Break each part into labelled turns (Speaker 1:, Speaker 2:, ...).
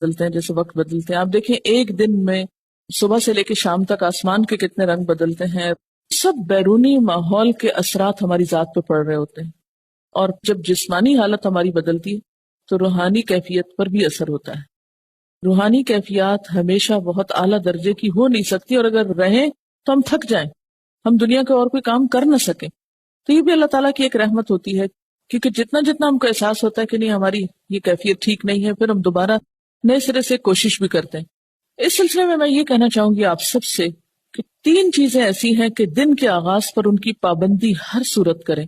Speaker 1: بدلتے ہیں جیسے وقت بدلتے ہیں. آپ دیکھیں ایک دن میں صبح سے لے کے شام تک آسمان کے کتنے رنگ بدلتے ہیں. سب بیرونی ماحول کے اثرات ہماری ذات پہ پڑ رہے ہوتے ہیں. اور جب جسمانی حالت ہماری بدلتی ہے تو روحانی کیفیت پر بھی اثر ہوتا ہے. روحانی کیفیات ہمیشہ بہت اعلیٰ درجے کی ہو نہیں سکتی، اور اگر رہیں تو ہم تھک جائیں، ہم دنیا کا اور کوئی کام کر نہ سکیں. تو یہ بھی اللہ تعالیٰ کی ایک رحمت ہوتی ہے، کیونکہ جتنا جتنا ہم کو احساس ہوتا ہے کہ نہیں ہماری یہ کیفیت ٹھیک نہیں ہے، پھر ہم دوبارہ نئے سرے سے کوشش بھی کرتے ہیں. اس سلسلے میں یہ کہنا چاہوں گی آپ سب سے کہ 3 چیزیں ایسی ہیں کہ دن کے آغاز پر ان کی پابندی ہر صورت کریں،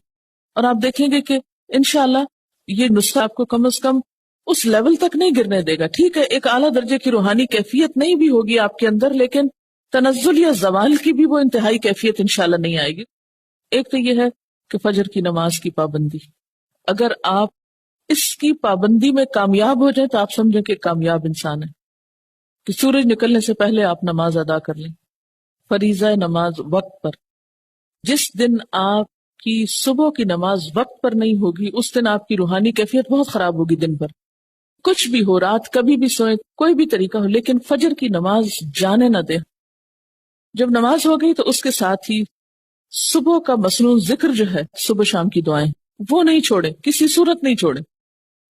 Speaker 1: اور آپ دیکھیں گے کہ انشاءاللہ یہ نسخہ آپ کو کم از کم اس لیول تک نہیں گرنے دے گا. ٹھیک ہے ایک اعلیٰ درجے کی روحانی کیفیت نہیں بھی ہوگی آپ کے اندر، لیکن تنزل یا زوال کی بھی وہ انتہائی کیفیت انشاءاللہ نہیں آئے گی. ایک تو یہ ہے کہ فجر کی نماز کی پابندی، اگر آپ اس کی پابندی میں کامیاب ہو جائیں تو آپ سمجھیں کہ کامیاب انسان ہے. کہ سورج نکلنے سے پہلے آپ نماز ادا کر لیں، فریضہ نماز وقت پر. جس دن آپ کی صبح کی نماز وقت پر نہیں ہوگی اس دن آپ کی روحانی کیفیت بہت خراب ہوگی. دن بھر کچھ بھی ہو، رات کبھی بھی سوئیں، کوئی بھی طریقہ ہو، لیکن فجر کی نماز جانے نہ دیں. جب نماز ہو گئی تو اس کے ساتھ ہی صبح کا مصنون ذکر جو ہے، صبح شام کی دعائیں، وہ نہیں چھوڑیں، کسی صورت نہیں چھوڑیں.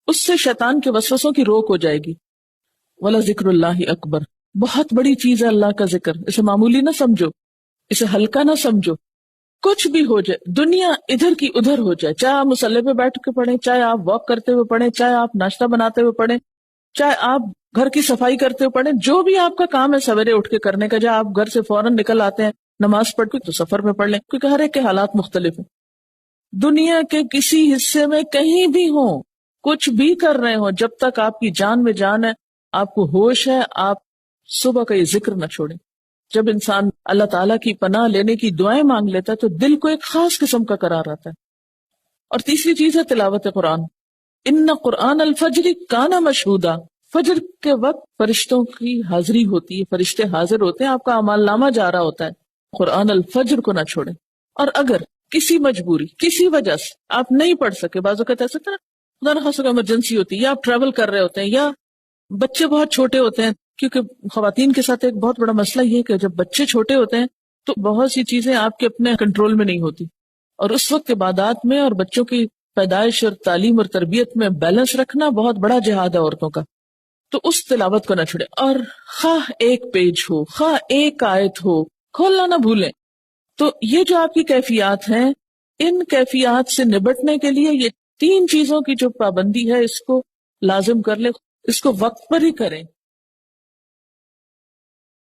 Speaker 1: اس سے شیطان کے وسوسوں کی روک ہو جائے گی. وَلَا ذِكْرُ اللَّهِ اکبر، بہت بڑی چیز ہے اللہ کا ذکر. اسے معمولی نہ سمجھو، اسے ہلکا نہ سمجھو. کچھ بھی ہو جائے، دنیا ادھر کی ادھر ہو جائے، چاہے آپ مصلی پہ بیٹھ کے پڑھیں، چاہے آپ واک کرتے ہوئے پڑھیں، چاہے آپ ناشتہ بناتے ہوئے پڑھیں، چاہے آپ گھر کی صفائی کرتے ہوئے پڑھیں، جو بھی آپ کا کام ہے سویرے اٹھ کے کرنے کا، جہاں آپ گھر سے فوراً نکل آتے ہیں نماز پڑھ کے تو سفر میں پڑھ لیں، کیونکہ ہر ایک کے حالات مختلف ہیں. دنیا کے کسی حصے میں کہیں بھی ہوں، کچھ بھی کر رہے ہوں، جب تک آپ کی جان میں جان ہے، آپ کو ہوش ہے، آپ صبح کا یہ ذکر نہ چھوڑیں. جب انسان اللہ تعالیٰ کی پناہ لینے کی دعائیں مانگ لیتا ہے تو دل کو ایک خاص قسم کا قرار آتا ہے. اور تیسری چیز ہے تلاوت قرآن. ان قرآن الفجر کانا مشہودا، فجر کے وقت فرشتوں کی حاضری ہوتی ہے، فرشتے حاضر ہوتے ہیں، آپ کا اعمال نامہ جا رہا ہوتا ہے. قرآن الفجر کو نہ چھوڑیں. اور اگر کسی مجبوری، کسی وجہ سے آپ نہیں پڑھ سکے، بعض اوقات ایسا نا خدا نخواستہ ایمرجنسی ہوتی ہے، یا آپ ٹریول کر رہے ہوتے ہیں، یا بچے بہت چھوٹے ہوتے ہیں، کیونکہ خواتین کے ساتھ ایک بہت بڑا مسئلہ یہ ہے کہ جب بچے چھوٹے ہوتے ہیں تو بہت سی چیزیں آپ کے اپنے کنٹرول میں نہیں ہوتی، اور اس وقت عبادات میں اور بچوں کی پیدائش اور تعلیم اور تربیت میں بیلنس رکھنا بہت بڑا جہاد ہے عورتوں کا. تو اس تلاوت کو نہ چھوڑیں، اور خواہ ایک پیج ہو، خواہ ایک آیت ہو، کھولنا نہ بھولیں. تو یہ جو آپ کی کیفیات ہیں، ان کیفیات سے نبٹنے کے لیے یہ 3 چیزوں کی جو پابندی ہے اس کو لازم کر لیں، اس کو وقت پر ہی کریں.